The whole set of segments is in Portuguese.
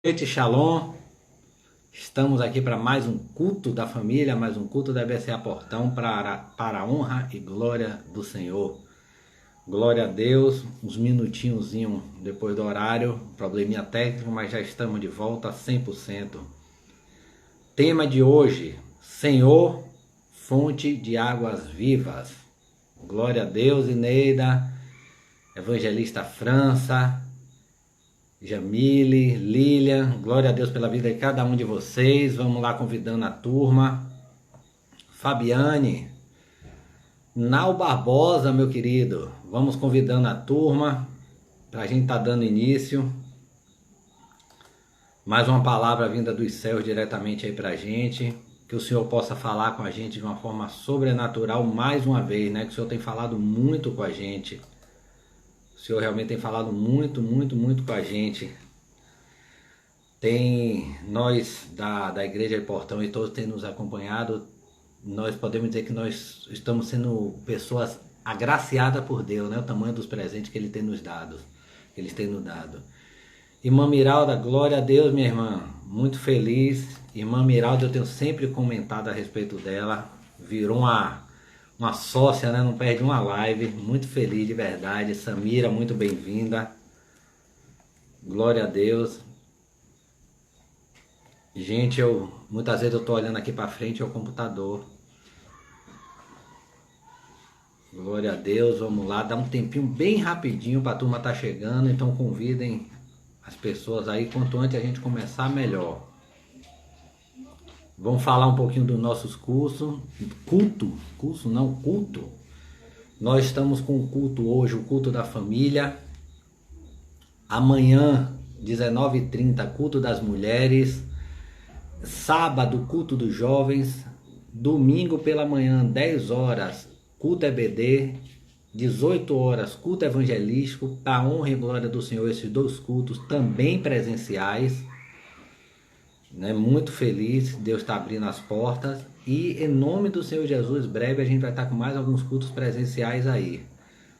Noite, Shalom. Estamos aqui para mais um culto da família, mais um culto da BCA Portão para a honra e glória do Senhor. Glória a Deus, uns minutinhos depois do horário, probleminha técnico, mas já estamos de volta a 100%. Tema de hoje, Senhor, fonte de águas vivas. Glória a Deus, Ineida, Evangelista França, Jamile, Lilian, glória a Deus pela vida de cada um de vocês. Vamos lá convidando a turma. Fabiane, Nau Barbosa, meu querido, vamos convidando a turma para a gente estar dando início. Mais uma palavra vinda dos céus diretamente aí para a gente. Que o Senhor possa falar com a gente de uma forma sobrenatural mais uma vez, né? Que o Senhor tem falado muito com a gente. O Senhor realmente tem falado muito com a gente. Nós da Igreja de Portão e todos têm nos acompanhado. Nós podemos dizer que nós estamos sendo pessoas agraciadas por Deus, né? O tamanho dos presentes que Ele tem nos dado. Irmã Miralda, glória a Deus, minha irmã. Muito feliz. Irmã Miralda, eu tenho sempre comentado a respeito dela. Virou uma sócia, né? Não perde uma live. Muito feliz de verdade. Samira, muito bem-vinda. Glória a Deus. Gente, muitas vezes eu tô olhando aqui para frente ao computador. Glória a Deus. Vamos lá, dá um tempinho bem rapidinho para a turma tá chegando. Então convidem as pessoas aí. Quanto antes a gente começar, melhor. Vamos falar um pouquinho dos nossos cursos. Culto. Nós estamos com o culto hoje, o culto da família. Amanhã, 19h30, culto das mulheres. Sábado, culto dos jovens. Domingo pela manhã, 10 horas, culto EBD. 18 horas, culto evangelístico. Para a honra e glória do Senhor, esses dois cultos também presenciais. Né? Muito feliz, Deus está abrindo as portas. E em nome do Senhor Jesus, breve a gente vai estar com mais alguns cultos presenciais aí.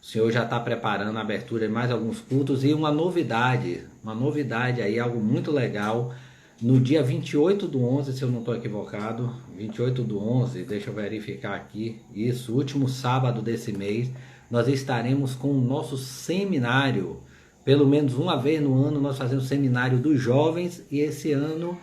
O Senhor já está preparando a abertura de mais alguns cultos. E uma novidade aí, algo muito legal. No dia 28/11, se eu não estou equivocado, 28/11, deixa eu verificar aqui, isso, último sábado desse mês, nós estaremos com o nosso seminário. Pelo menos uma vez no ano nós fazemos seminário dos jovens, e esse ano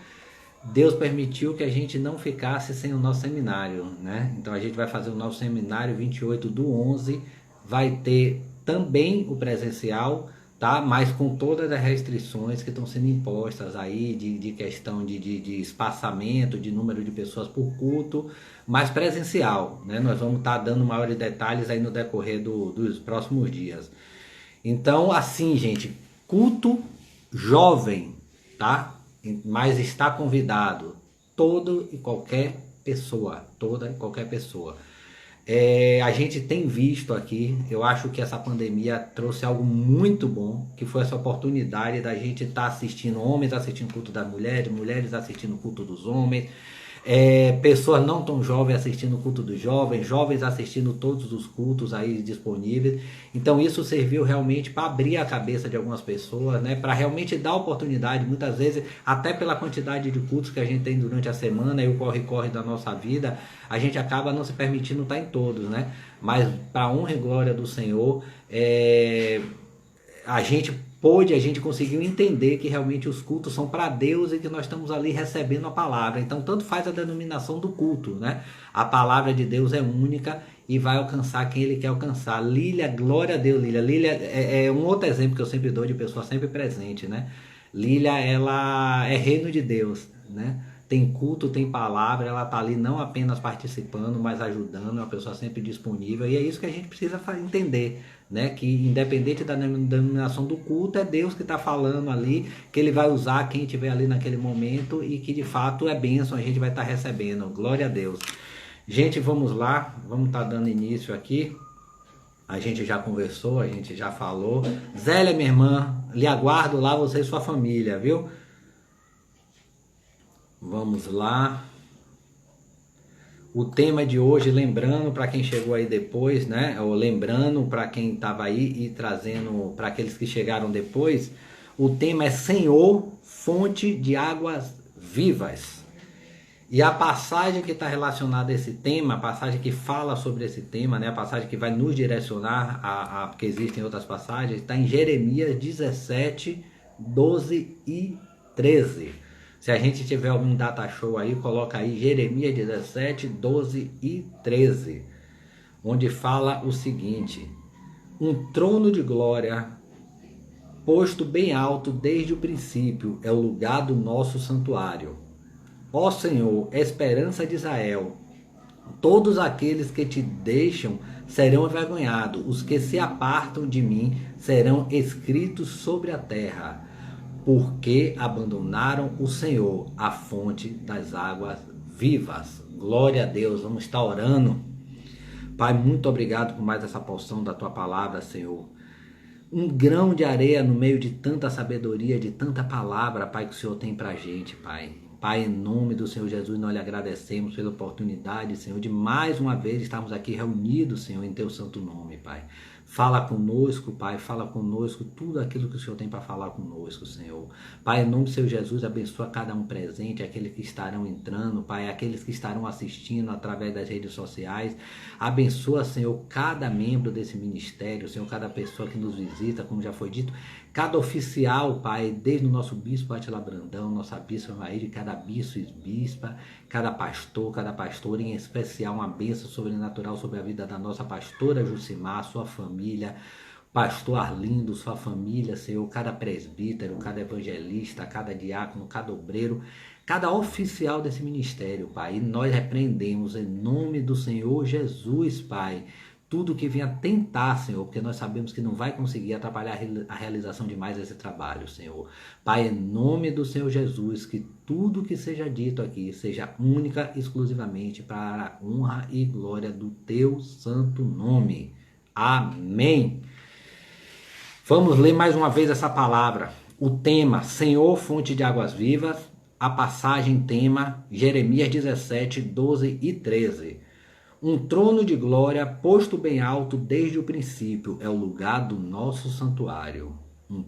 Deus permitiu que a gente não ficasse sem o nosso seminário, né? Então a gente vai fazer o nosso seminário 28/11, vai ter também o presencial, tá? Mas com todas as restrições que estão sendo impostas aí, de questão de espaçamento, de número de pessoas por culto, mas presencial, né? Nós vamos estar dando maiores detalhes aí no decorrer dos próximos dias. Então, assim, gente, culto jovem, tá? Mas está convidado toda e qualquer pessoa. A gente tem visto aqui, eu acho que essa pandemia trouxe algo muito bom, que foi essa oportunidade da gente estar assistindo, homens assistindo o culto das mulheres, mulheres assistindo o culto dos homens, pessoas não tão jovens assistindo o culto dos jovens, jovens assistindo todos os cultos aí disponíveis. Então isso serviu realmente para abrir a cabeça de algumas pessoas, né? Para realmente dar oportunidade, muitas vezes, até pela quantidade de cultos que a gente tem durante a semana e o corre-corre da nossa vida, a gente acaba não se permitindo estar em todos, né? Mas para a honra e glória do Senhor, a gente conseguiu entender que realmente os cultos são para Deus e que nós estamos ali recebendo a palavra. Então tanto faz a denominação do culto, né? A palavra de Deus é única e vai alcançar quem Ele quer alcançar. Lília, glória a Deus, Lília. Lília é um outro exemplo que eu sempre dou de pessoa sempre presente, né? Lília, ela é reino de Deus, né? Tem culto, tem palavra, ela está ali não apenas participando, mas ajudando, é uma pessoa sempre disponível, e é isso que a gente precisa entender, né? Que independente da denominação do culto, é Deus que está falando ali, que Ele vai usar quem estiver ali naquele momento, e que de fato é bênção, a gente vai estar recebendo, glória a Deus. Gente, vamos lá, vamos estar dando início aqui. A gente já conversou, a gente já falou. Zélia, minha irmã, lhe aguardo lá, você e sua família, viu? Vamos lá. O tema de hoje, lembrando para quem chegou aí depois, né? Ou lembrando para quem estava aí e trazendo para aqueles que chegaram depois, o tema é Senhor, fonte de águas vivas. E a passagem que está relacionada a esse tema, a passagem que fala sobre esse tema, né, a passagem que vai nos direcionar, porque existem outras passagens, está em Jeremias 17, 12 e 13. Se a gente tiver algum data show aí, coloca aí Jeremias 17, 12 e 13, onde fala o seguinte: um trono de glória posto bem alto desde o princípio é o lugar do nosso santuário. Ó Senhor, esperança de Israel, todos aqueles que te deixam serão envergonhados, os que se apartam de mim serão escritos sobre a terra, porque abandonaram o Senhor, a fonte das águas vivas. Glória a Deus, vamos estar orando. Pai, muito obrigado por mais essa porção da tua palavra, Senhor. Um grão de areia no meio de tanta sabedoria, de tanta palavra, Pai, que o Senhor tem pra gente, Pai. Pai, em nome do Senhor Jesus, nós lhe agradecemos pela oportunidade, Senhor, de mais uma vez estarmos aqui reunidos, Senhor, em teu santo nome, Pai. Fala conosco, Pai, fala conosco tudo aquilo que o Senhor tem para falar conosco, Senhor. Pai, em nome do Senhor Jesus, abençoa cada um presente, aqueles que estarão entrando, Pai, aqueles que estarão assistindo através das redes sociais. Abençoa, Senhor, cada membro desse ministério, Senhor, cada pessoa que nos visita, como já foi dito, cada oficial, Pai, desde o nosso bispo Átila Brandão, nossa bispa Maíra, cada bispo e bispa, cada pastor, em especial uma bênção sobrenatural sobre a vida da nossa pastora Jucimar, sua família, pastor Arlindo, sua família, Senhor, cada presbítero, cada evangelista, cada diácono, cada obreiro, cada oficial desse ministério, Pai. E nós repreendemos em nome do Senhor Jesus, Pai, tudo que venha tentar, Senhor, porque nós sabemos que não vai conseguir atrapalhar a realização de mais esse trabalho, Senhor. Pai, em nome do Senhor Jesus, que tudo que seja dito aqui seja única e exclusivamente para a honra e glória do teu santo nome. Amém. Vamos ler mais uma vez essa palavra. O tema, Senhor, fonte de águas vivas. A passagem tema, Jeremias 17, 12 e 13. Um trono de glória posto bem alto desde o princípio é o lugar do nosso santuário. Um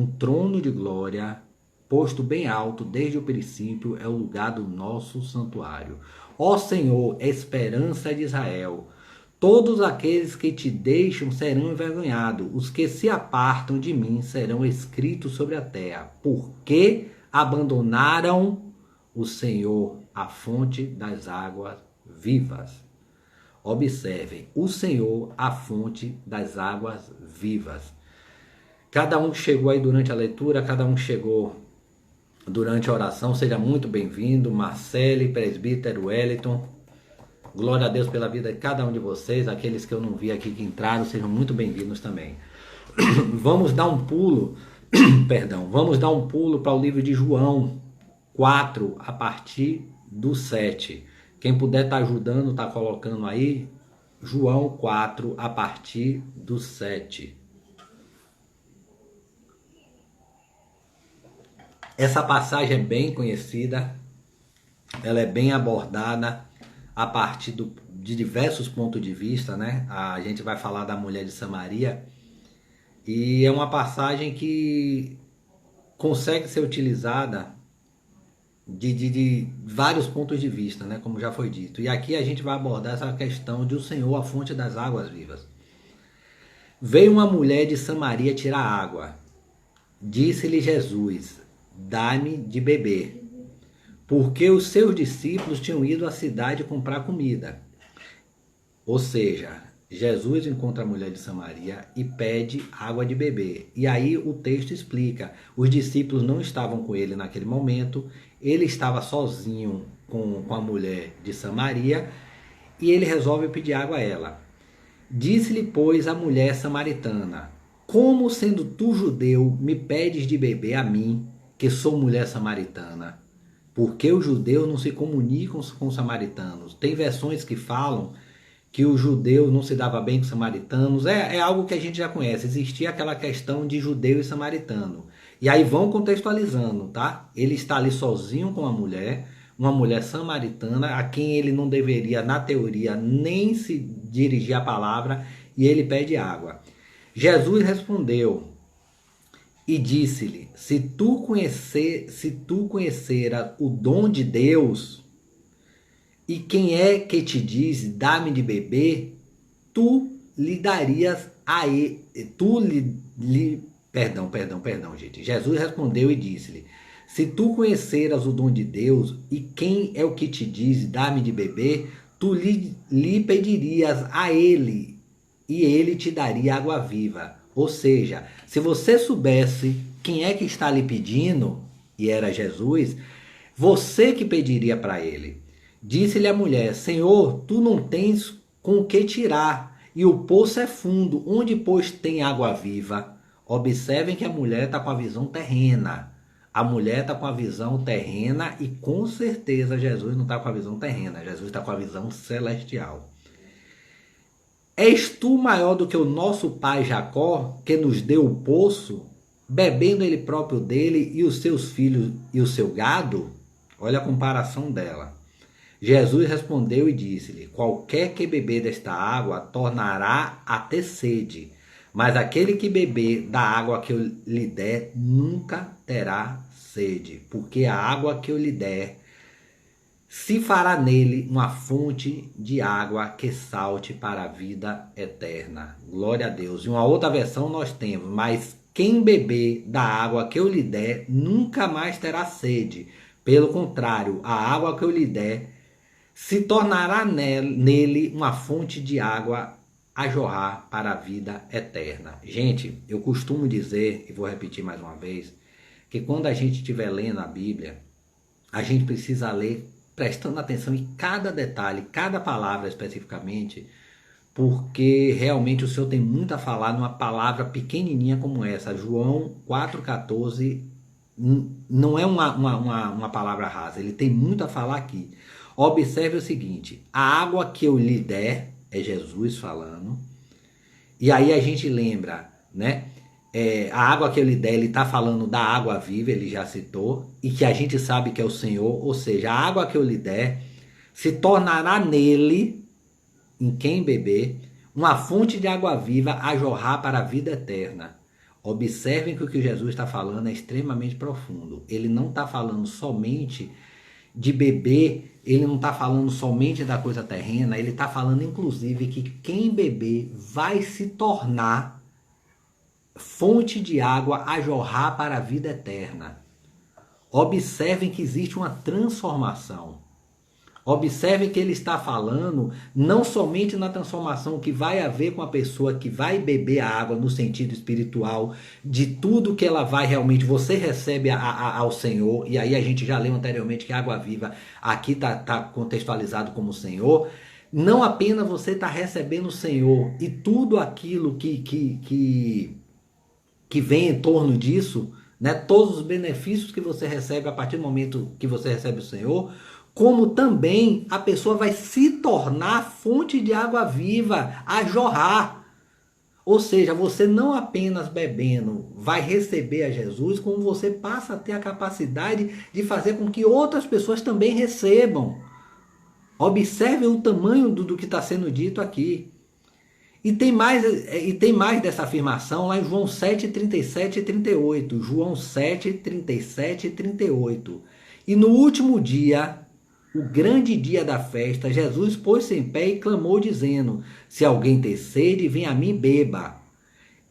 trono de glória posto bem alto desde o princípio é o lugar do nosso santuário. Ó Senhor, esperança de Israel, todos aqueles que te deixam serão envergonhados, os que se apartam de mim serão escritos sobre a terra, porque abandonaram o Senhor, a fonte das águas vivas. Observem, o Senhor, a fonte das águas vivas. Cada um que chegou aí durante a leitura, cada um que chegou durante a oração, seja muito bem-vindo. Marcele, presbítero Wellington, glória a Deus pela vida de cada um de vocês. Aqueles que eu não vi aqui que entraram, sejam muito bem-vindos também. Vamos dar um pulo, vamos dar um pulo para o livro de João 4, a partir do 7. Quem puder estar ajudando, está colocando aí, João 4, a partir do 7. Essa passagem é bem conhecida, ela é bem abordada a partir de diversos pontos de vista, né? A gente vai falar da mulher de Samaria, e é uma passagem que consegue ser utilizada de vários pontos de vista, né, como já foi dito. E aqui a gente vai abordar essa questão de o Senhor, a fonte das águas vivas. Veio uma mulher de Samaria tirar água. Disse-lhe Jesus, dá-me de beber, porque os seus discípulos tinham ido à cidade comprar comida. Ou seja, Jesus encontra a mulher de Samaria e pede água de beber. E aí o texto explica, os discípulos não estavam com ele naquele momento, ele estava sozinho com a mulher de Samaria e ele resolve pedir água a ela. Disse-lhe, pois, a mulher samaritana, como sendo tu judeu, me pedes de beber a mim, que sou mulher samaritana? Porque os judeus não se comunicam com os samaritanos. Tem versões que falam que o judeu não se dava bem com os samaritanos. É algo que a gente já conhece. Existia aquela questão de judeu e samaritano. E aí vão contextualizando, tá? Ele está ali sozinho com uma mulher samaritana, a quem ele não deveria, na teoria, nem se dirigir a palavra, e ele pede água. Jesus respondeu, e disse-lhe: se tu conheceras o dom de Deus, e quem é que te diz, dá-me de beber, tu lhe darias a ele, perdão, gente. Jesus respondeu e disse-lhe: se tu conheceras o dom de Deus, e quem é o que te diz, dá-me de beber, tu lhe pedirias a ele, e ele te daria água viva. Ou seja, se você soubesse quem é que está lhe pedindo, e era Jesus, você que pediria para ele. Disse-lhe a mulher: Senhor, tu não tens com o que tirar, e o poço é fundo, onde pois tem água viva? Observem que a mulher está com a visão terrena. A mulher está com a visão terrena e com certeza Jesus não está com a visão terrena. Jesus está com a visão celestial. És tu maior do que o nosso pai Jacó, que nos deu o poço, bebendo ele próprio dele e os seus filhos e o seu gado? Olha a comparação dela. Jesus respondeu e disse-lhe: qualquer que beber desta água tornará a ter sede, mas aquele que beber da água que eu lhe der nunca terá sede, porque a água que eu lhe der se fará nele uma fonte de água que salte para a vida eterna. Glória a Deus. Em uma outra versão nós temos: mas quem beber da água que eu lhe der nunca mais terá sede. Pelo contrário, a água que eu lhe der se tornará nele uma fonte de água a jorrar para a vida eterna. Gente, eu costumo dizer, e vou repetir mais uma vez, que quando a gente estiver lendo a Bíblia, a gente precisa ler prestando atenção em cada detalhe, cada palavra especificamente, porque realmente o Senhor tem muito a falar numa palavra pequenininha como essa. João 4,14 não é uma palavra rasa, ele tem muito a falar aqui. Observe o seguinte: a água que eu lhe der, é Jesus falando, e aí a gente lembra, né? A água que eu lhe der, ele está falando da água viva, ele já citou, e que a gente sabe que é o Senhor, ou seja, a água que eu lhe der se tornará nele, em quem beber, uma fonte de água viva a jorrar para a vida eterna. Observem que o que Jesus está falando é extremamente profundo. Ele não está falando somente de beber, ele não está falando somente da coisa terrena, ele está falando inclusive que quem beber vai se tornar fonte de água a jorrar para a vida eterna. Observem que existe uma transformação. Observem que ele está falando não somente na transformação que vai haver com a pessoa que vai beber a água no sentido espiritual, de tudo que ela vai realmente, você recebe ao Senhor, e aí a gente já leu anteriormente que a água viva aqui está contextualizado como o Senhor. Não apenas você está recebendo o Senhor e tudo aquilo que vem em torno disso, né? Todos os benefícios que você recebe a partir do momento que você recebe o Senhor, como também a pessoa vai se tornar fonte de água viva a jorrar. Ou seja, você não apenas bebendo vai receber a Jesus, como você passa a ter a capacidade de fazer com que outras pessoas também recebam. Observe o tamanho do que está sendo dito aqui. E tem mais dessa afirmação lá em João 7, 37 e 38. João 7, 37 e 38. E no último dia, o grande dia da festa, Jesus pôs-se em pé e clamou dizendo: se alguém ter sede, vem a mim e beba.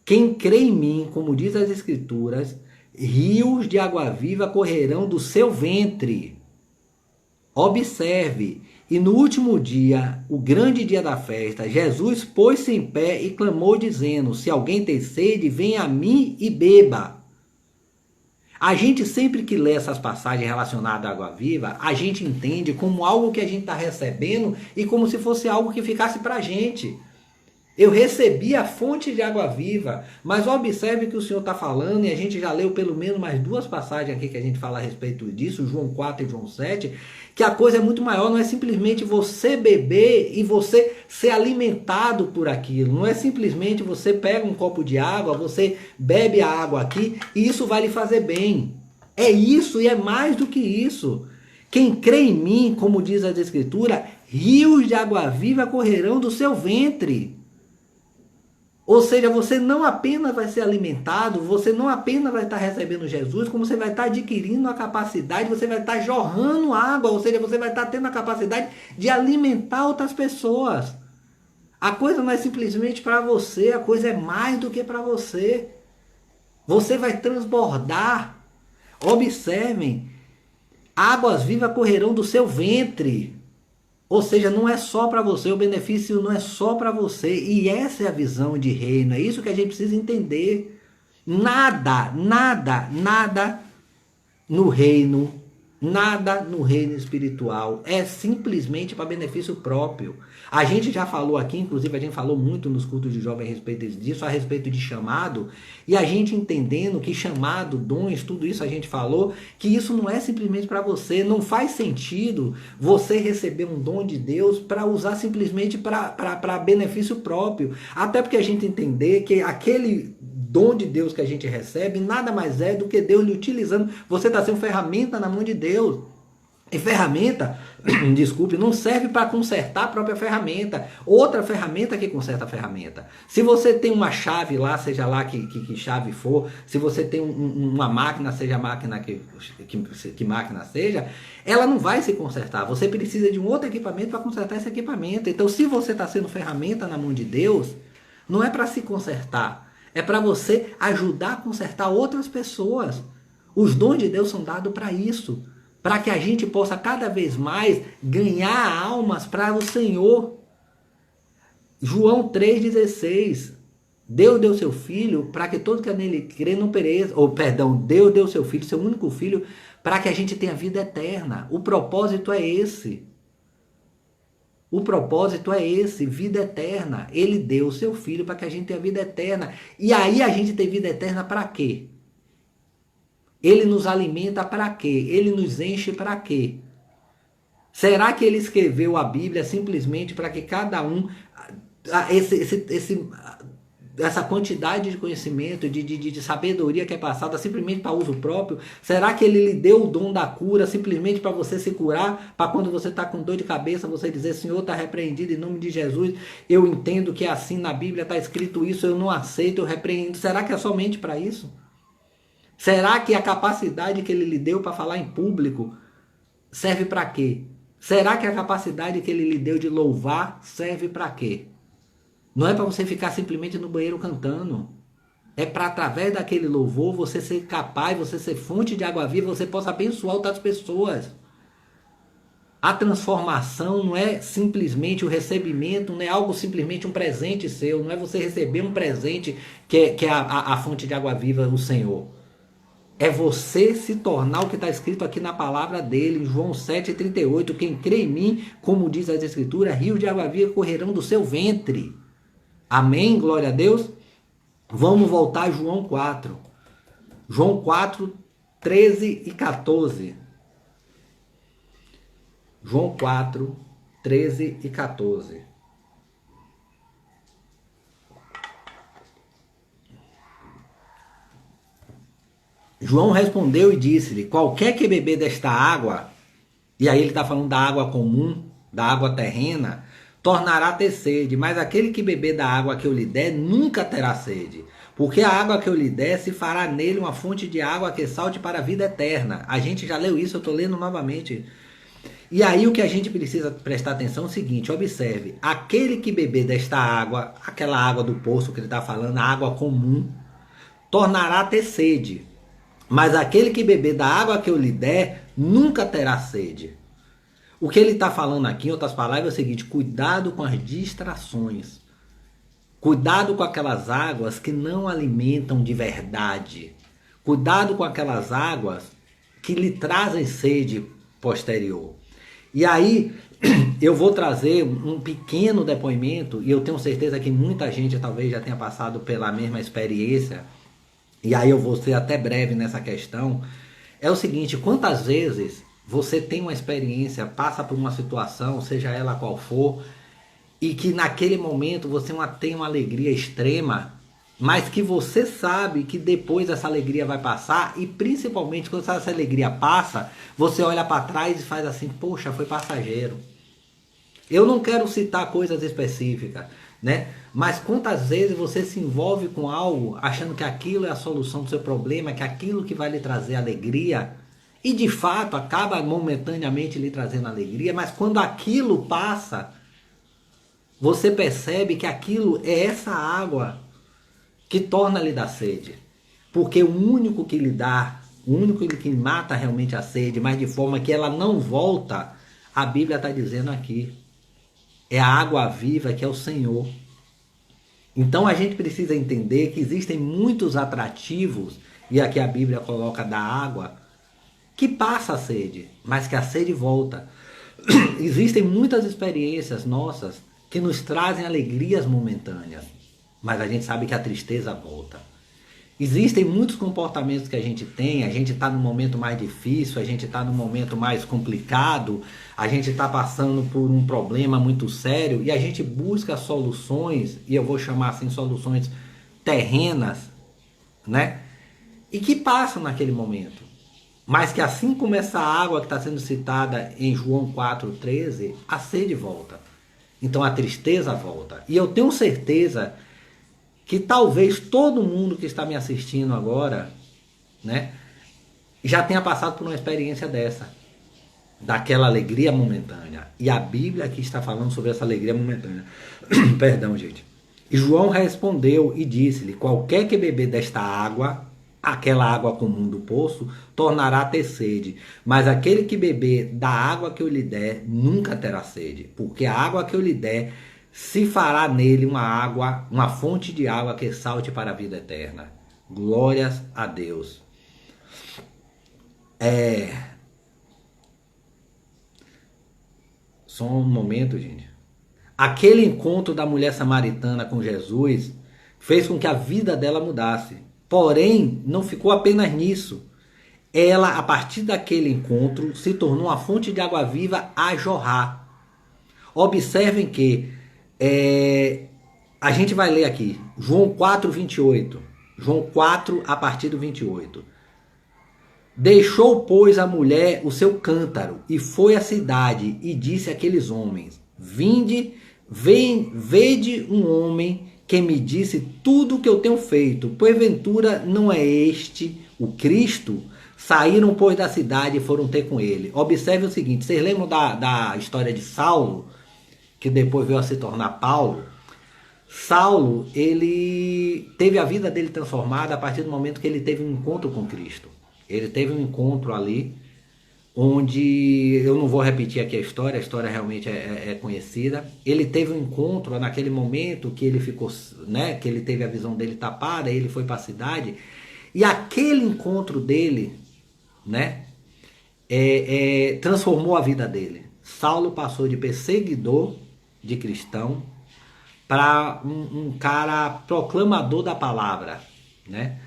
Quem crê em mim, como diz as Escrituras, rios de água viva correrão do seu ventre. Observe. E no último dia, o grande dia da festa, Jesus pôs-se em pé e clamou dizendo: se alguém tem sede, venha a mim e beba. A gente sempre que lê essas passagens relacionadas à água viva, a gente entende como algo que a gente está recebendo e como se fosse algo que ficasse para a gente. Eu recebi a fonte de água viva, mas observe que o Senhor está falando, e a gente já leu pelo menos mais duas passagens aqui que a gente fala a respeito disso, João 4 e João 7, que a coisa é muito maior, não é simplesmente você beber e você ser alimentado por aquilo, não é simplesmente você pega um copo de água, você bebe a água aqui e isso vai lhe fazer bem. É isso e é mais do que isso. Quem crê em mim, como diz a Escritura, rios de água viva correrão do seu ventre. Ou seja, você não apenas vai ser alimentado, você não apenas vai estar recebendo Jesus, como você vai estar adquirindo a capacidade, você vai estar jorrando água, ou seja, você vai estar tendo a capacidade de alimentar outras pessoas. A coisa não é simplesmente para você, a coisa é mais do que para você. Você vai transbordar. Observem, águas vivas correrão do seu ventre. Ou seja, não é só para você, o benefício não é só para você. E essa é a visão de reino, é isso que a gente precisa entender. Nada no reino, nada no reino espiritual é simplesmente para benefício próprio. A gente já falou aqui, inclusive a gente falou muito nos cultos de jovem a respeito disso, a respeito de chamado, e a gente entendendo que chamado, dons, tudo isso a gente falou, que isso não é simplesmente para você, não faz sentido você receber um dom de Deus para usar simplesmente para benefício próprio, até porque a gente entender que aquele dom de Deus que a gente recebe nada mais é do que Deus lhe utilizando. Você está sendo ferramenta na mão de Deus. E ferramenta, desculpe, não serve para consertar a própria ferramenta. Outra ferramenta que conserta a ferramenta. Se você tem uma chave lá, seja lá que chave for, se você tem uma máquina, seja a máquina que máquina seja, ela não vai se consertar. Você precisa de um outro equipamento para consertar esse equipamento. Então, se você está sendo ferramenta na mão de Deus, não é para se consertar. É para você ajudar a consertar outras pessoas. Os dons de Deus são dados para isso. Para que a gente possa cada vez mais ganhar almas para o Senhor. João 3,16. Deus deu seu Filho para que todo que nele crê não pereça. Ou, perdão, Deus deu seu Filho, seu único Filho, para que a gente tenha vida eterna. O propósito é esse. O propósito é esse, vida eterna. Ele deu o seu Filho para que a gente tenha vida eterna. E aí a gente tem vida eterna para quê? Ele nos alimenta para quê? Ele nos enche para quê? Será que ele escreveu a Bíblia simplesmente para que cada um, essa quantidade de conhecimento, de sabedoria que é passada simplesmente para uso próprio? Será que ele lhe deu o dom da cura simplesmente para você se curar? Para quando você está com dor de cabeça, você dizer, Senhor, está repreendido em nome de Jesus. Eu entendo que é assim na Bíblia, está escrito isso, eu não aceito, eu repreendo. Será que é somente para isso? Será que a capacidade que ele lhe deu para falar em público serve para quê? Será que a capacidade que ele lhe deu de louvar serve para quê? Não é para você ficar simplesmente no banheiro cantando. É para, através daquele louvor, você ser capaz, você ser fonte de água viva, você possa abençoar outras pessoas. A transformação não é simplesmente o recebimento, não é algo simplesmente um presente seu, não é você receber um presente que é a fonte de água viva, o Senhor. É você se tornar o que está escrito aqui na palavra dele, em João 7,38. Quem crê em mim, como diz as Escrituras, rios de água viva correrão do seu ventre. Amém? Glória a Deus. Vamos voltar a João 4. João 4, 13 e 14. João 4, 13 e 14. João respondeu e disse-lhe, qualquer que beber desta água, e aí ele está falando da água comum, da água terrena, tornará a ter sede, mas aquele que beber da água que eu lhe der, nunca terá sede, porque a água que eu lhe der se fará nele uma fonte de água que salte para a vida eterna. A gente já leu isso, eu estou lendo novamente. E aí o que a gente precisa prestar atenção é o seguinte, observe, aquele que beber desta água, aquela água do poço que ele está falando, a água comum, tornará a ter sede. Mas aquele que beber da água que eu lhe der, nunca terá sede. O que ele está falando aqui, em outras palavras, é o seguinte, cuidado com as distrações. Cuidado com aquelas águas que não alimentam de verdade. Cuidado com aquelas águas que lhe trazem sede posterior. E aí, eu vou trazer um pequeno depoimento, e eu tenho certeza que muita gente talvez já tenha passado pela mesma experiência, e aí eu vou ser até breve nessa questão. É o seguinte, quantas vezes você tem uma experiência, passa por uma situação, seja ela qual for, e que naquele momento você tem uma alegria extrema, mas que você sabe que depois essa alegria vai passar, e principalmente quando essa alegria passa, você olha para trás e faz assim, poxa, foi passageiro. Eu não quero citar coisas específicas, né? Mas quantas vezes você se envolve com algo achando que aquilo é a solução do seu problema, que aquilo que vai lhe trazer alegria, e de fato acaba momentaneamente lhe trazendo alegria, mas quando aquilo passa, você percebe que aquilo é essa água que torna-lhe dar sede. Porque o único que lhe dá, o único que mata realmente a sede, mas de forma que ela não volta, a Bíblia está dizendo aqui, é a água viva que é o Senhor. Então a gente precisa entender que existem muitos atrativos, e aqui a Bíblia coloca da água, que passa a sede, mas que a sede volta. Existem muitas experiências nossas que nos trazem alegrias momentâneas, mas a gente sabe que a tristeza volta. Existem muitos comportamentos que a gente tem, a gente está num momento mais difícil, a gente está num momento mais complicado, a gente está passando por um problema muito sério e a gente busca soluções, e eu vou chamar assim soluções terrenas, né? E que passam naquele momento. Mas que assim como essa água que está sendo citada em João 4,13, a sede volta. Então a tristeza volta. E eu tenho certeza que talvez todo mundo que está me assistindo agora, né, já tenha passado por uma experiência dessa, daquela alegria momentânea. E a Bíblia aqui está falando sobre essa alegria momentânea. Perdão, gente. E João respondeu e disse-lhe: qualquer que beber desta água, aquela água comum do poço, tornará a ter sede. Mas aquele que beber da água que eu lhe der, nunca terá sede. Porque a água que eu lhe der se fará nele uma fonte de água que salte para a vida eterna. Glórias a Deus. Só um momento, gente. Aquele encontro da mulher samaritana com Jesus fez com que a vida dela mudasse. Porém, não ficou apenas nisso. Ela, a partir daquele encontro, se tornou uma fonte de água viva a jorrar. Observem que a gente vai ler aqui, João 4, 28. João 4, a partir do 28. Deixou, pois, a mulher o seu cântaro e foi à cidade e disse àqueles homens: vede um homem que me disse tudo o que eu tenho feito. Porventura não é este o Cristo? Saíram, pois, da cidade e foram ter com ele. Observe o seguinte, vocês lembram da história de Saulo, que depois veio a se tornar Paulo? Saulo, ele teve a vida dele transformada a partir do momento que ele teve um encontro com Cristo. Ele teve um encontro ali, onde, eu não vou repetir aqui a história realmente é conhecida. Ele teve um encontro naquele momento que ele ficou, né, que ele teve a visão dele tapada, ele foi para a cidade, e aquele encontro dele, né, transformou a vida dele. Saulo passou de perseguidor de cristão para um cara proclamador da palavra, né?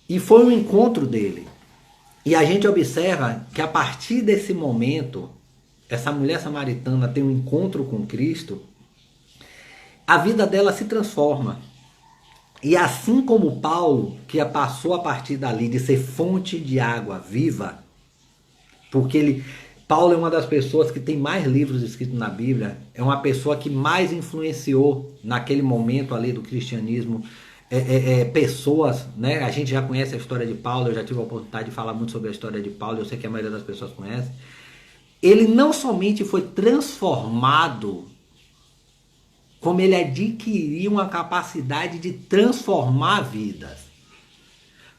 E foi um encontro dele. E a gente observa que a partir desse momento, essa mulher samaritana tem um encontro com Cristo, a vida dela se transforma. E assim como Paulo, que passou a partir dali de ser fonte de água viva, porque Paulo é uma das pessoas que tem mais livros escritos na Bíblia, é uma pessoa que mais influenciou naquele momento ali do cristianismo, pessoas, né? A gente já conhece a história de Paulo, eu já tive a oportunidade de falar muito sobre a história de Paulo, eu sei que a maioria das pessoas conhece. Ele não somente foi transformado, como ele adquiriu uma capacidade de transformar vidas.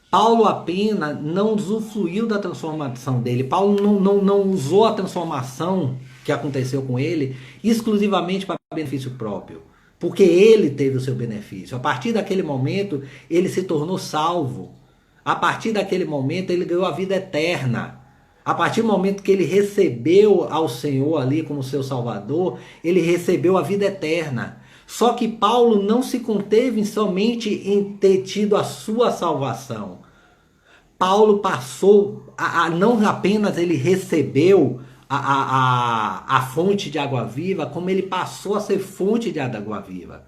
Paulo apenas não usufruiu da transformação dele. Paulo não usou a transformação que aconteceu com ele exclusivamente para benefício próprio. Porque ele teve o seu benefício. A partir daquele momento, ele se tornou salvo. A partir daquele momento, ele ganhou a vida eterna. A partir do momento que ele recebeu ao Senhor ali como seu Salvador, ele recebeu a vida eterna. Só que Paulo não se conteve somente em ter tido a sua salvação. Paulo passou não apenas ele recebeu a fonte de água viva, como ele passou a ser fonte de água viva.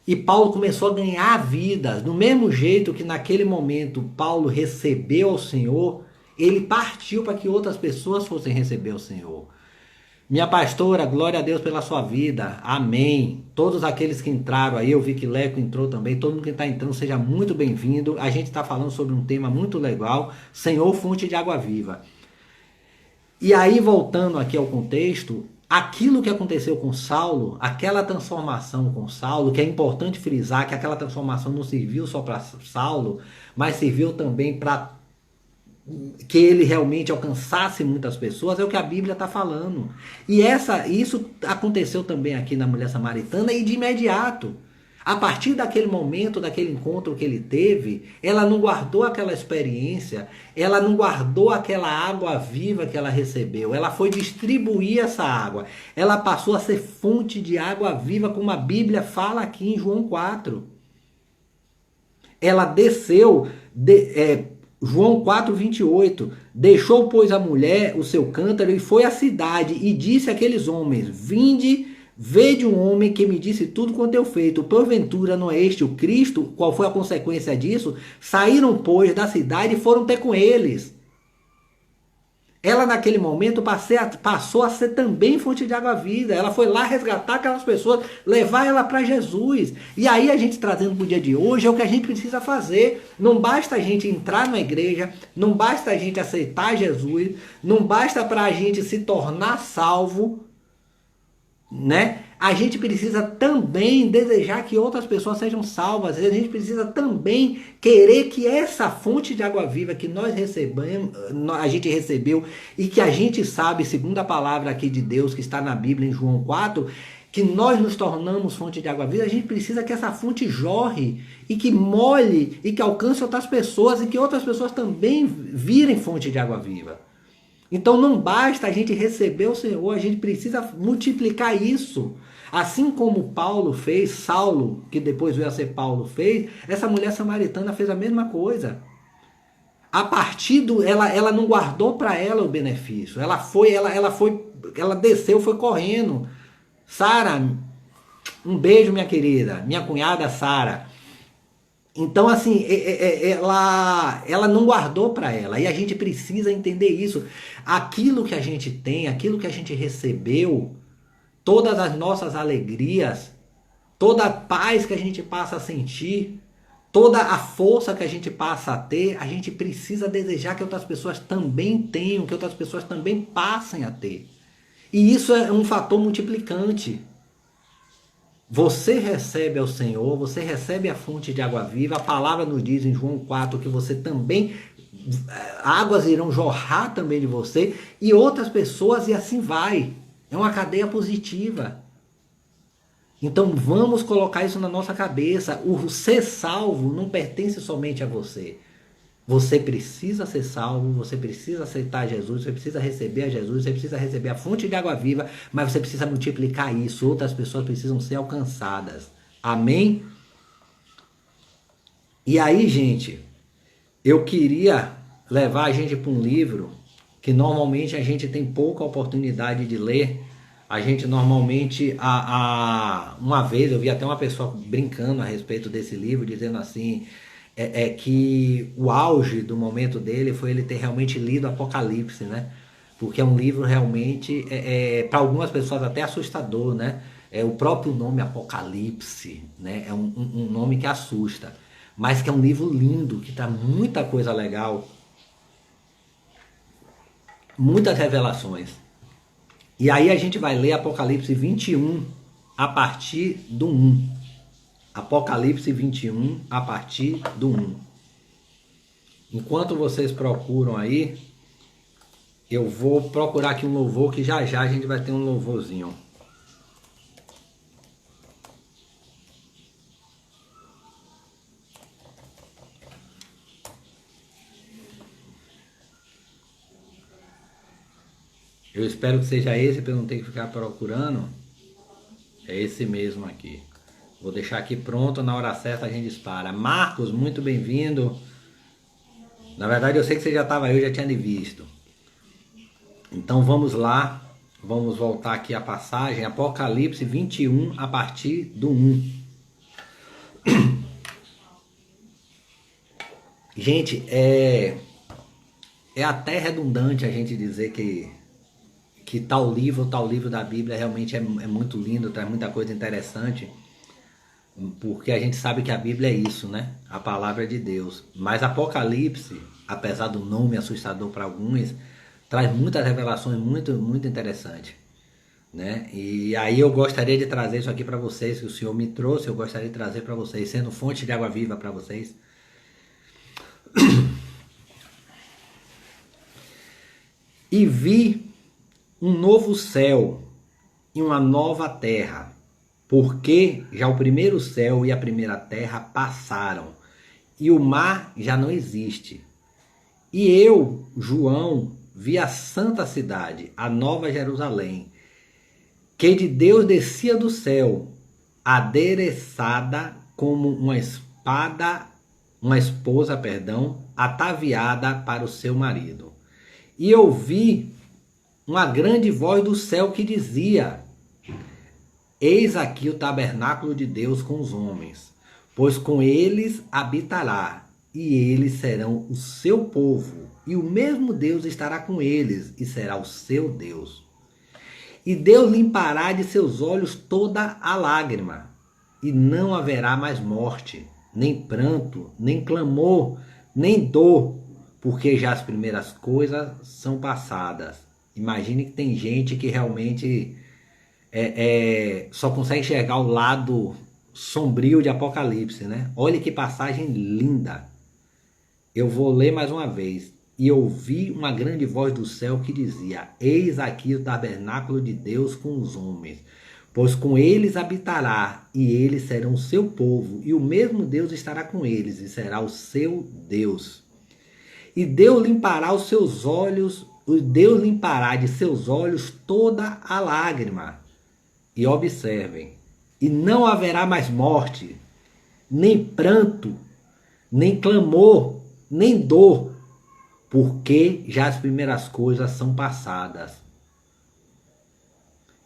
E Paulo começou a ganhar vidas. Do mesmo jeito que naquele momento Paulo recebeu ao Senhor, ele partiu para que outras pessoas fossem receber o Senhor. Minha pastora, glória a Deus pela sua vida. Amém. Todos aqueles que entraram aí, eu vi que Leco entrou também. Todo mundo que está entrando, seja muito bem-vindo. A gente está falando sobre um tema muito legal. Senhor, fonte de água viva. E aí, voltando aqui ao contexto, aquilo que aconteceu com Saulo, aquela transformação com Saulo, que é importante frisar que aquela transformação não serviu só para Saulo, mas serviu também para que ele realmente alcançasse muitas pessoas, é o que a Bíblia está falando. E isso aconteceu também aqui na mulher samaritana e de imediato. A partir daquele momento, daquele encontro que ele teve, ela não guardou aquela experiência, ela não guardou aquela água viva que ela recebeu, ela foi distribuir essa água. Ela passou a ser fonte de água viva, como a Bíblia fala aqui em João 4. Ela desceu... João 4:28, deixou, pois, a mulher o seu cântaro e foi à cidade e disse àqueles homens, vinde, vede um homem que me disse tudo quanto eu feito, porventura não é este o Cristo? Qual foi a consequência disso? Saíram, pois, da cidade e foram ter com eles. Ela naquele momento passou a ser também fonte de água viva. Ela foi lá resgatar aquelas pessoas, levar ela para Jesus. E aí a gente trazendo para o dia de hoje é o que a gente precisa fazer. Não basta a gente entrar na igreja, não basta a gente aceitar Jesus, não basta para a gente se tornar salvo, né? A gente precisa também desejar que outras pessoas sejam salvas. A gente precisa também querer que essa fonte de água viva que nós recebemos, a gente recebeu e que a gente sabe, segundo a palavra aqui de Deus que está na Bíblia em João 4, que nós nos tornamos fonte de água viva, a gente precisa que essa fonte jorre e que molhe e que alcance outras pessoas e que outras pessoas também virem fonte de água viva. Então não basta a gente receber o Senhor, a gente precisa multiplicar isso. Assim como Paulo fez, Saulo, que depois veio a ser Paulo, fez, essa mulher samaritana fez a mesma coisa. A partir do... Ela não guardou para ela o benefício. Ela desceu, foi correndo. Sara, um beijo, minha querida. Minha cunhada Sara. Então, assim, ela não guardou para ela. E a gente precisa entender isso. Aquilo que a gente tem, aquilo que a gente recebeu, todas as nossas alegrias, toda a paz que a gente passa a sentir, toda a força que a gente passa a ter, a gente precisa desejar que outras pessoas também tenham, que outras pessoas também passem a ter. E isso é um fator multiplicante. Você recebe ao Senhor, você recebe a fonte de água viva, a palavra nos diz em João 4 que você também, águas irão jorrar também de você, e outras pessoas, e assim vai. É uma cadeia positiva. Então vamos colocar isso na nossa cabeça. O ser salvo não pertence somente a você. Você precisa ser salvo, você precisa aceitar Jesus, você precisa receber a Jesus, você precisa receber a fonte de água viva, mas você precisa multiplicar isso. Outras pessoas precisam ser alcançadas. Amém? E aí, gente, eu queria levar a gente para um livro que normalmente a gente tem pouca oportunidade de ler. A gente normalmente, uma vez eu vi até uma pessoa brincando a respeito desse livro, dizendo assim... que o auge do momento dele foi ele ter realmente lido Apocalipse, né? Porque é um livro realmente, para algumas pessoas até assustador, né? O próprio nome Apocalipse, né? É um nome que assusta, mas que é um livro lindo, que traz muita coisa legal, muitas revelações. E aí a gente vai ler Apocalipse 21 a partir do 1. Apocalipse 21, a partir do 1. Enquanto vocês procuram aí, eu vou procurar aqui um louvor, que já já a gente vai ter um louvorzinho. Eu espero que seja esse, para eu não ter que ficar procurando. É esse mesmo aqui. Vou deixar aqui pronto, na hora certa a gente dispara. Marcos, muito bem-vindo. Na verdade eu sei que você já estava aí, eu já tinha visto. Então vamos lá, vamos voltar aqui a passagem. Apocalipse 21 a partir do 1. Gente, é até redundante a gente dizer que que tal livro da Bíblia realmente é muito lindo, traz muita coisa interessante, porque a gente sabe que a Bíblia é isso, né? A palavra de Deus. Mas Apocalipse, apesar do nome assustador para alguns, traz muitas revelações muito interessantes, né? E aí eu gostaria de trazer isso aqui para vocês, que o Senhor me trouxe, eu gostaria de trazer para vocês, sendo fonte de água viva para vocês. E vi um novo céu e uma nova terra, porque já o primeiro céu e a primeira terra passaram, e o mar já não existe. E eu, João, vi a santa cidade, a nova Jerusalém, que de Deus descia do céu, adereçada como uma esposa, ataviada para o seu marido. E eu vi uma grande voz do céu que dizia: eis aqui o tabernáculo de Deus com os homens, pois com eles habitará, e eles serão o seu povo, e o mesmo Deus estará com eles, e será o seu Deus. E Deus limpará de seus olhos toda a lágrima, e não haverá mais morte, nem pranto, nem clamor, nem dor, porque já as primeiras coisas são passadas. Imagine que tem gente que realmente só consegue enxergar o lado sombrio de Apocalipse, né? Olha que passagem linda. Eu vou ler mais uma vez. E ouvi uma grande voz do céu que dizia: eis aqui o tabernáculo de Deus com os homens, pois com eles habitará, e eles serão o seu povo, e o mesmo Deus estará com eles, e será o seu Deus. E Deus limpará os seus olhos, Deus limpará de seus olhos toda a lágrima. E observem, e não haverá mais morte, nem pranto, nem clamor, nem dor, porque já as primeiras coisas são passadas.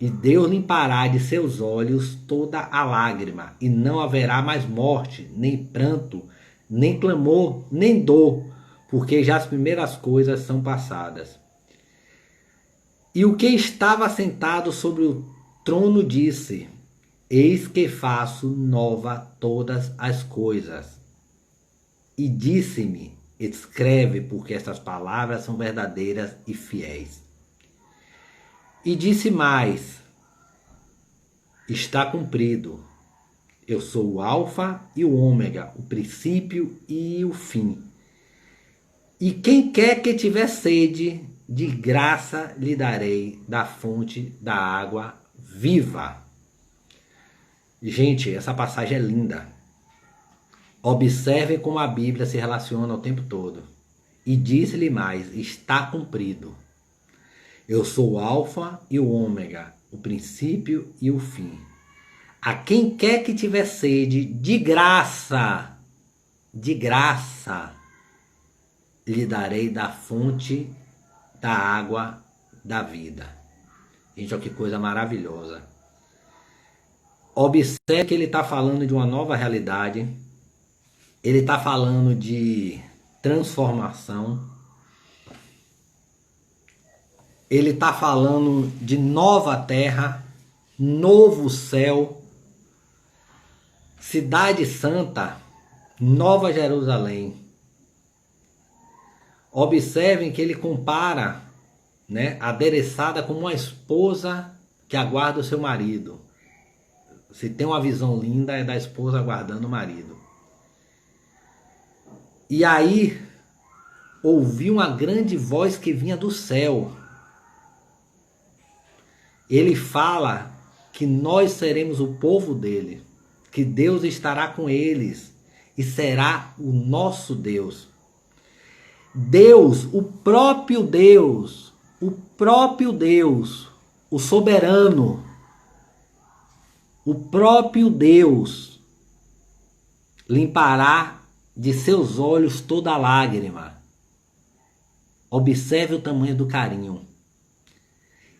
E Deus limpará de seus olhos toda a lágrima, e não haverá mais morte, nem pranto, nem clamor, nem dor, porque já as primeiras coisas são passadas. E o que estava sentado sobre o trono disse: eis que faço nova todas as coisas. E disse-me: escreve, porque estas palavras são verdadeiras e fiéis. E disse mais: está cumprido. Eu sou o Alfa e o Ômega, o princípio e o fim. E quem quer que tiver sede, de graça lhe darei da fonte da água viva. Gente, essa passagem é linda. Observe como a Bíblia se relaciona o tempo todo. E disse-lhe mais: está cumprido. Eu sou o Alfa e o Ômega, o princípio e o fim. A quem quer que tiver sede, de graça, lhe darei da fonte da água da vida. Gente, olha que coisa maravilhosa. Observe que ele está falando de uma nova realidade. Ele está falando de transformação. Ele está falando de nova terra, novo céu, cidade santa, nova Jerusalém. Observem que ele compara, né, adereçada como uma esposa que aguarda o seu marido. Se tem uma visão linda, é da esposa aguardando o marido. E aí, ouvi uma grande voz que vinha do céu. Ele fala que nós seremos o povo dele, que Deus estará com eles e será o nosso Deus. Deus, o próprio Deus, o soberano, o próprio Deus limpará de seus olhos toda lágrima. Observe o tamanho do carinho.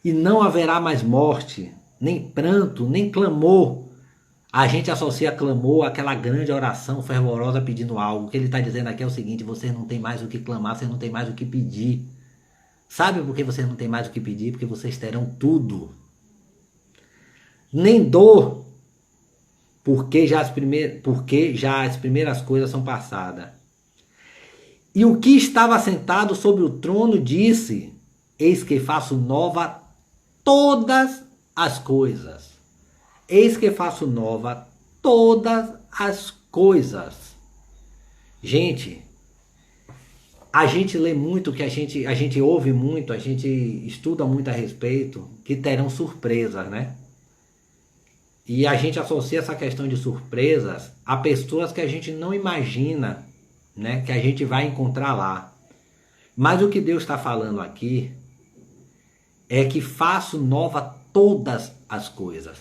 E não haverá mais morte, nem pranto, nem clamor. A gente associa clamor àquela grande oração fervorosa pedindo algo. O que ele está dizendo aqui é o seguinte: vocês não têm mais o que clamar, vocês não têm mais o que pedir. Sabe por que vocês não têm mais o que pedir? Porque vocês terão tudo. Nem dor, porque já as primeiras coisas são passadas. E o que estava sentado sobre o trono disse: Eis que faço nova todas as coisas. Eis que faço nova todas as coisas. Gente, a gente lê muito, que a gente ouve muito, a gente estuda muito a respeito, que terão surpresas, né? E a gente associa essa questão de surpresas a pessoas que a gente não imagina, né, que a gente vai encontrar lá. Mas o que Deus está falando aqui é que faço nova todas as coisas.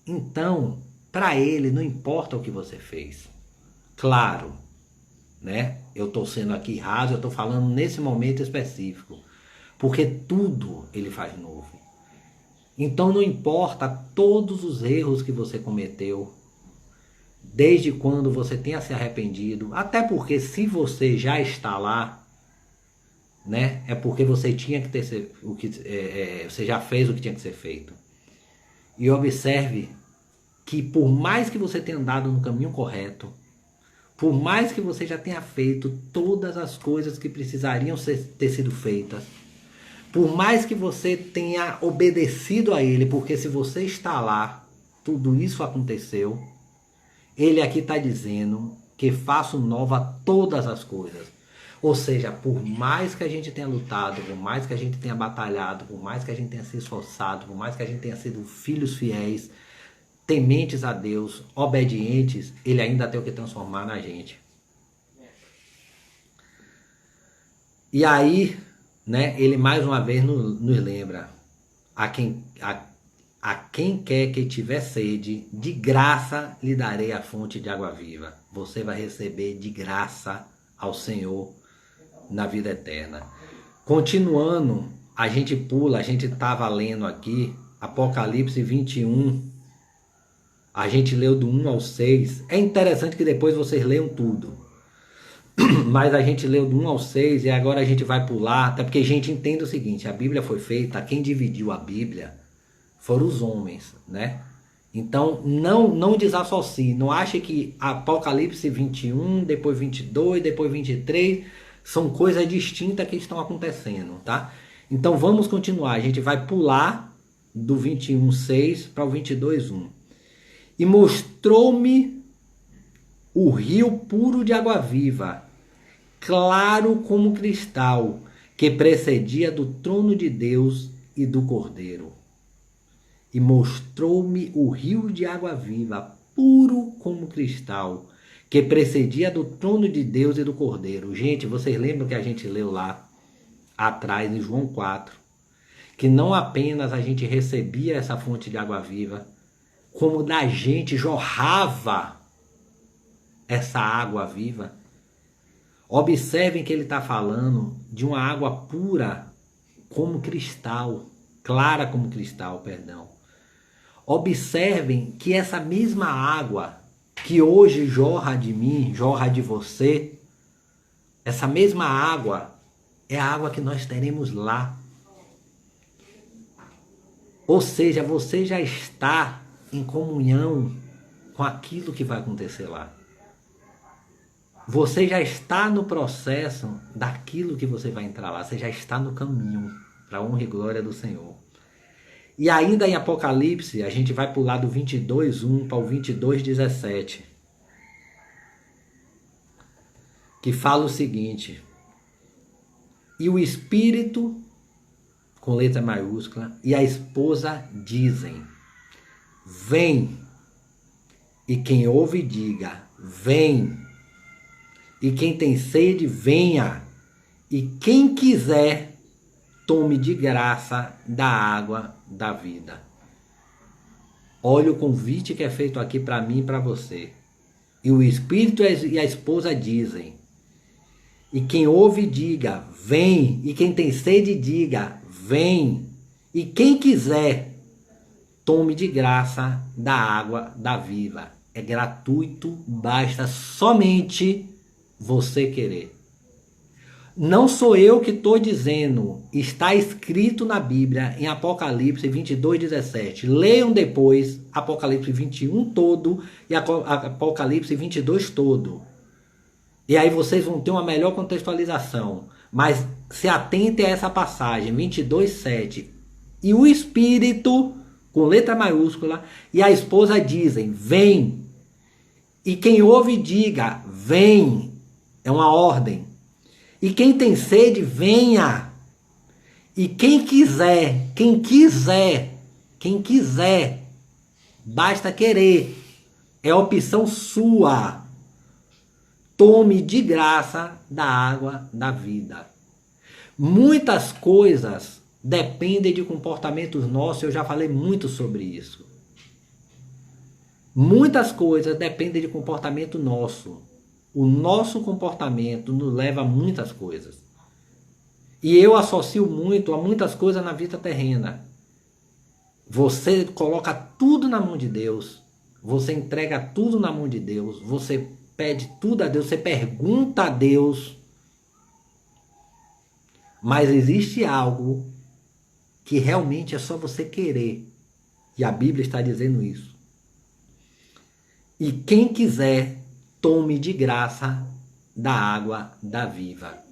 Então, para Ele não importa o que você fez. Claro, né? Eu estou sendo aqui raso, eu estou falando nesse momento específico, porque tudo Ele faz novo. Então não importa todos os erros que você cometeu, desde quando você tenha se arrependido, até porque se você já está lá, né, é porque você tinha que ter você já fez o que tinha que ser feito. E observe que por mais que você tenha andado no caminho correto, por mais que você já tenha feito todas as coisas que precisariam ter sido feitas, por mais que você tenha obedecido a Ele, porque se você está lá, tudo isso aconteceu, Ele aqui está dizendo que faço nova todas as coisas. Ou seja, por mais que a gente tenha lutado, por mais que a gente tenha batalhado, por mais que a gente tenha se esforçado, por mais que a gente tenha sido filhos fiéis, tementes a Deus, obedientes, Ele ainda tem o que transformar na gente. E aí, né, Ele mais uma vez nos lembra: a quem quer que tiver sede, de graça lhe darei a fonte de água viva. Você vai receber de graça ao Senhor na vida eterna. Continuando, a gente estava lendo aqui Apocalipse 21. A gente leu do 1 ao 6. É interessante que depois vocês leiam tudo. Mas a gente leu do 1 ao 6 e agora a gente vai pular. Até porque a gente entende o seguinte: a Bíblia foi feita, quem dividiu a Bíblia foram os homens, né? Então não desassocie. Não ache que Apocalipse 21, depois 22, depois 23 são coisas distintas que estão acontecendo, tá? Então vamos continuar. A gente vai pular do 21:6 para o 22:1. E mostrou-me o rio puro de água viva, claro como cristal, que precedia do trono de Deus e do Cordeiro. E mostrou-me o rio de água viva, puro como cristal, que precedia do trono de Deus e do Cordeiro. Gente, vocês lembram que a gente leu lá atrás em João 4, que não apenas a gente recebia essa fonte de água viva, como da gente jorrava essa água viva. Observem que ele está falando de uma água pura como cristal, clara como cristal, perdão. Observem que essa mesma água que hoje jorra de mim, jorra de você, essa mesma água é a água que nós teremos lá. Ou seja, você já está em comunhão com aquilo que vai acontecer lá. Você já está no processo daquilo que você vai entrar lá. Você já está no caminho para a honra e glória do Senhor. E ainda em Apocalipse, a gente vai pular do 22:1 para o 22:17. Que fala o seguinte: e o Espírito, com letra maiúscula, e a esposa dizem: vem. E quem ouve diga: vem. E quem tem sede, venha. E quem quiser, tome de graça da água da vida. Olha o convite que é feito aqui para mim e para você. E o Espírito e a esposa dizem: e quem ouve diga: vem. E quem tem sede diga: vem. E quem quiser, tome de graça da água da vida. É gratuito, basta somente você querer. Não sou eu que estou dizendo, está escrito na Bíblia, em Apocalipse 22:17. Leiam depois Apocalipse 21 todo e Apocalipse 22 todo. E aí vocês vão ter uma melhor contextualização. Mas se atentem a essa passagem, 22:7. E o Espírito, com letra maiúscula, e a esposa dizem, vem. E quem ouve diga, vem. É uma ordem. E quem tem sede, venha. E quem quiser, basta querer. É opção sua. Tome de graça da água da vida. Muitas coisas dependem de comportamentos nossos, eu já falei muito sobre isso. Muitas coisas dependem de comportamento nosso. O nosso comportamento nos leva a muitas coisas. E eu associo muito a muitas coisas na vida terrena. Você coloca tudo na mão de Deus. Você entrega tudo na mão de Deus. Você pede tudo a Deus. Você pergunta a Deus. Mas existe algo que realmente é só você querer. E a Bíblia está dizendo isso. E quem quiser, tome de graça da água da vida.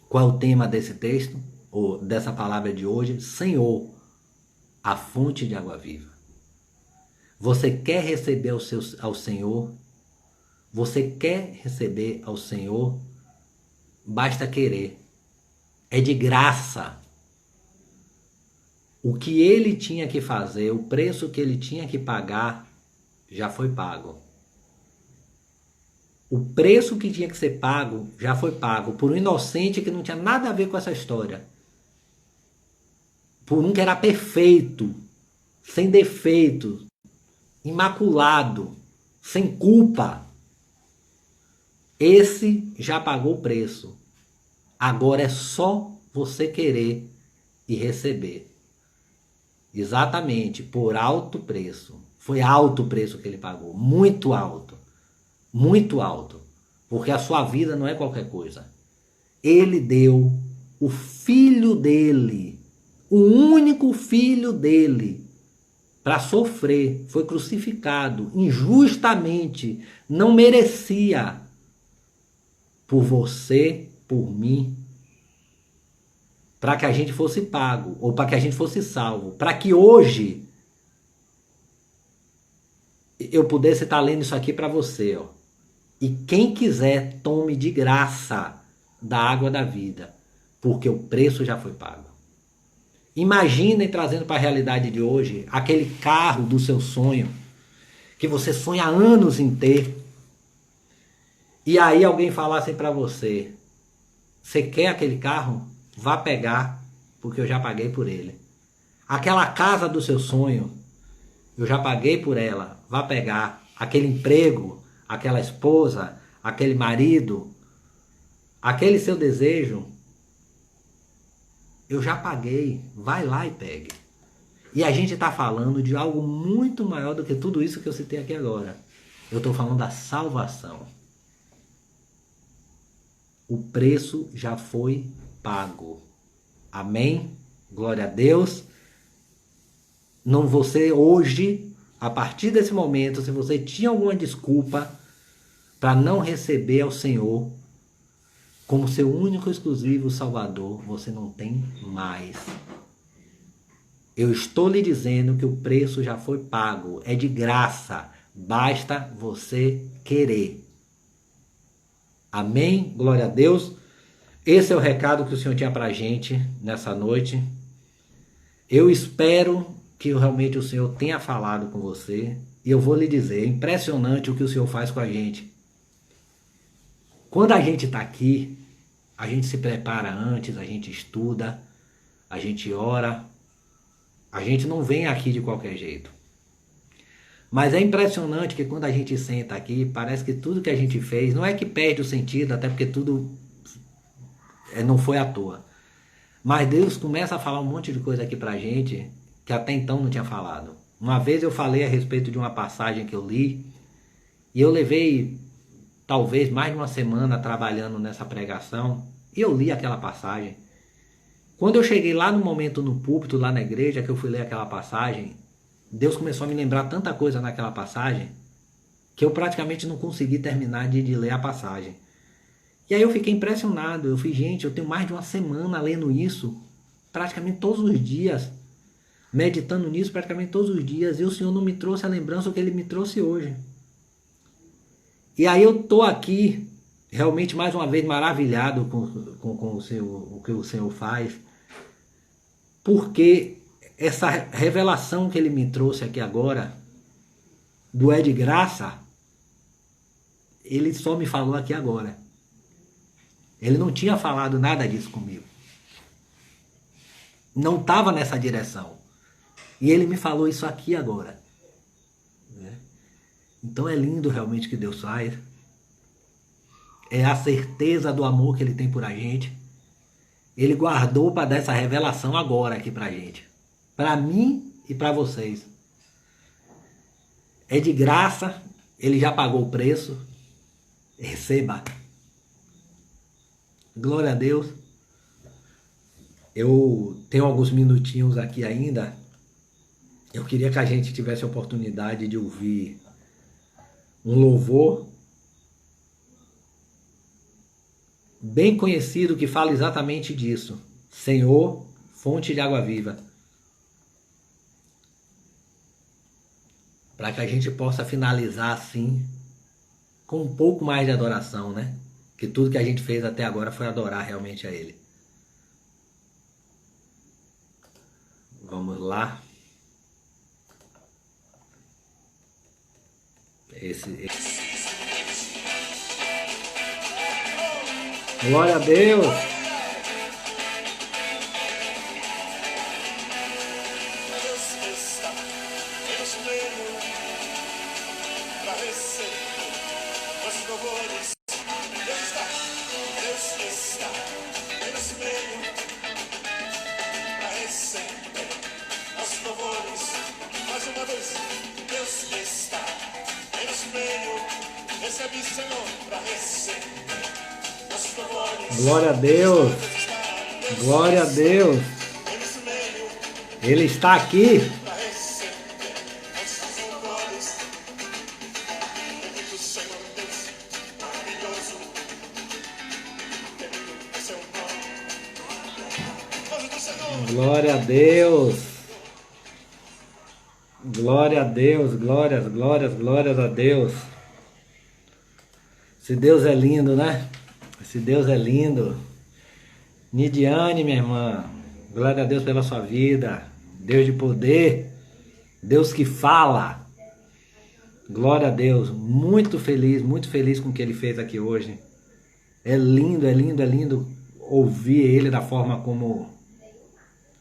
Qual é o tema desse texto? Ou dessa palavra de hoje? Senhor, a fonte de água viva. Você quer receber ao Senhor? Você quer receber ao Senhor? Basta querer. É de graça. O que ele tinha que fazer, o preço que ele tinha que pagar, já foi pago. O preço que tinha que ser pago já foi pago por um inocente que não tinha nada a ver com essa história. Por um que era perfeito, sem defeito, imaculado, sem culpa. Esse já pagou o preço. Agora é só você querer e receber. Exatamente, por alto preço. Foi alto o preço que ele pagou, muito alto. Muito alto, porque a sua vida não é qualquer coisa. Ele deu o filho dele, o único filho dele, para sofrer. Foi crucificado injustamente, não merecia, por você, por mim, para que a gente fosse pago, ou para que a gente fosse salvo, para que hoje eu pudesse estar lendo isso aqui para você, ó. E quem quiser, tome de graça da água da vida, porque o preço já foi pago. Imaginem, trazendo para a realidade de hoje, aquele carro do seu sonho, que você sonha há anos em ter, e aí alguém falasse para você, você quer aquele carro? Vá pegar, porque eu já paguei por ele. Aquela casa do seu sonho, eu já paguei por ela, vá pegar. Aquele emprego, aquela esposa, aquele marido, aquele seu desejo, eu já paguei, vai lá e pegue. E a gente está falando de algo muito maior do que tudo isso que eu citei aqui agora. Eu estou falando da salvação. O preço já foi pago. Amém? Glória a Deus. Não você hoje, a partir desse momento, se você tinha alguma desculpa para não receber ao Senhor como seu único e exclusivo Salvador, você não tem mais. Eu estou lhe dizendo que o preço já foi pago, é de graça, basta você querer. Amém? Glória a Deus. Esse é o recado que o Senhor tinha para a gente nessa noite. Eu espero que realmente o Senhor tenha falado com você. E eu vou lhe dizer, é impressionante o que o Senhor faz com a gente. Quando a gente está aqui, a gente se prepara antes, a gente estuda, a gente ora. A gente não vem aqui de qualquer jeito. Mas é impressionante que quando a gente senta aqui, parece que tudo que a gente fez, não é que perde o sentido, até porque tudo não foi à toa. Mas Deus começa a falar um monte de coisa aqui pra gente, que até então não tinha falado. Uma vez eu falei a respeito de uma passagem que eu li, e eu levei talvez mais de uma semana trabalhando nessa pregação, E eu li aquela passagem. Quando eu cheguei lá no momento no púlpito, lá na igreja, que eu fui ler aquela passagem, Deus começou a me lembrar tanta coisa naquela passagem, que eu praticamente não consegui terminar de ler a passagem. E aí eu fiquei impressionado. Eu falei, gente, eu tenho mais de uma semana lendo isso, praticamente todos os dias, meditando nisso praticamente todos os dias, e o Senhor não me trouxe a lembrança que Ele me trouxe hoje. E aí eu estou aqui, realmente mais uma vez maravilhado com o que o Senhor faz, porque essa revelação que Ele me trouxe aqui agora, do é de graça, Ele só me falou aqui agora. Ele não tinha falado nada disso comigo. Não estava nessa direção. E Ele me falou isso aqui agora. Então é lindo realmente o que Deus faz. É a certeza do amor que Ele tem por a gente. Ele guardou para dar essa revelação agora aqui pra gente. Para mim e para vocês. É de graça. Ele já pagou o preço. Receba. Glória a Deus. Eu tenho alguns minutinhos aqui ainda. Eu queria que a gente tivesse a oportunidade de ouvir um louvor bem conhecido que fala exatamente disso. Senhor, fonte de água viva. Para que a gente possa finalizar assim, com um pouco mais de adoração, né? Que tudo que a gente fez até agora foi adorar realmente a Ele. Vamos lá. Glória a Deus. Glória a Deus. Glória a Deus. Ele está aqui. Glória a Deus. Glória a Deus. Glórias, glórias, glórias a Deus. Esse Deus é lindo, né? Esse Deus é lindo. Nidiane, minha irmã, glória a Deus pela sua vida. Deus de poder, Deus que fala. Glória a Deus. Muito feliz com o que Ele fez aqui hoje. É lindo, é lindo, é lindo ouvir Ele da forma como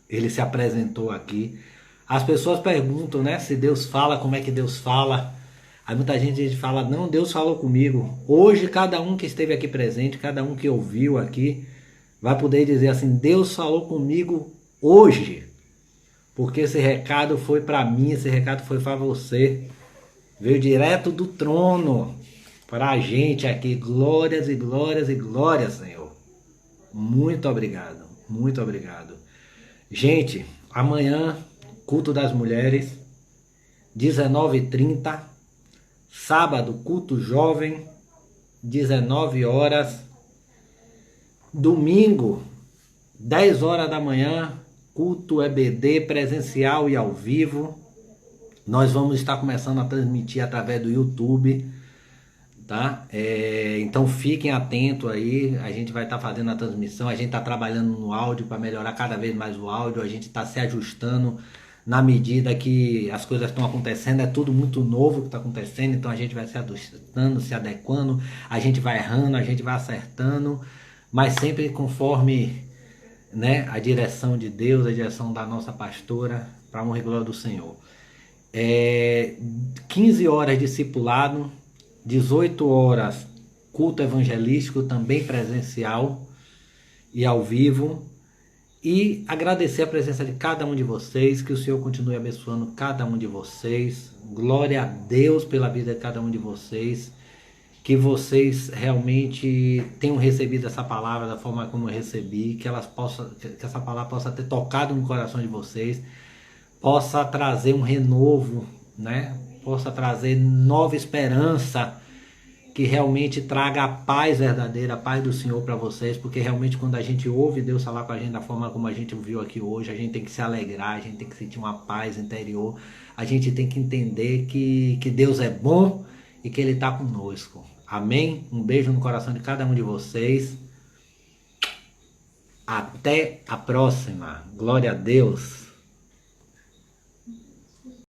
Ele se apresentou aqui. As pessoas perguntam, né, se Deus fala, como é que Deus fala. Aí muita gente fala, não, Deus falou comigo. Hoje cada um que esteve aqui presente, cada um que ouviu aqui, vai poder dizer assim, Deus falou comigo hoje. Porque esse recado foi para mim, esse recado foi para você. Veio direto do trono para a gente aqui. Glórias e glórias e glórias, Senhor. Muito obrigado, muito obrigado. Gente, amanhã, culto das mulheres, 19h30. Sábado, culto jovem, 19 horas. Domingo, 10 horas da manhã, culto EBD presencial e ao vivo. Nós vamos estar começando a transmitir através do YouTube, tá? Então fiquem atentos aí, a gente vai estar fazendo a transmissão, a gente está trabalhando no áudio para melhorar cada vez mais o áudio, a gente está se ajustando na medida que as coisas estão acontecendo, é tudo muito novo que está acontecendo, então a gente vai se ajustando, se adequando, a gente vai errando, a gente vai acertando, mas sempre conforme, né, a direção de Deus, a direção da nossa pastora, para a honra e glória do Senhor. 15 horas discipulado, 18 horas culto evangelístico, também presencial e ao vivo. E agradecer a presença de cada um de vocês, que o Senhor continue abençoando cada um de vocês. Glória a Deus pela vida de cada um de vocês. que vocês realmente tenham recebido essa palavra da forma como eu recebi, que essa palavra possa ter tocado no coração de vocês, possa trazer um renovo, né? Possa trazer nova esperança, que realmente traga a paz verdadeira, a paz do Senhor para vocês, porque realmente quando a gente ouve Deus falar com a gente da forma como a gente viu aqui hoje, a gente tem que se alegrar, a gente tem que sentir uma paz interior, a gente tem que entender que Deus é bom e que Ele está conosco. Amém? Um beijo no coração de cada um de vocês. Até a próxima. Glória a Deus.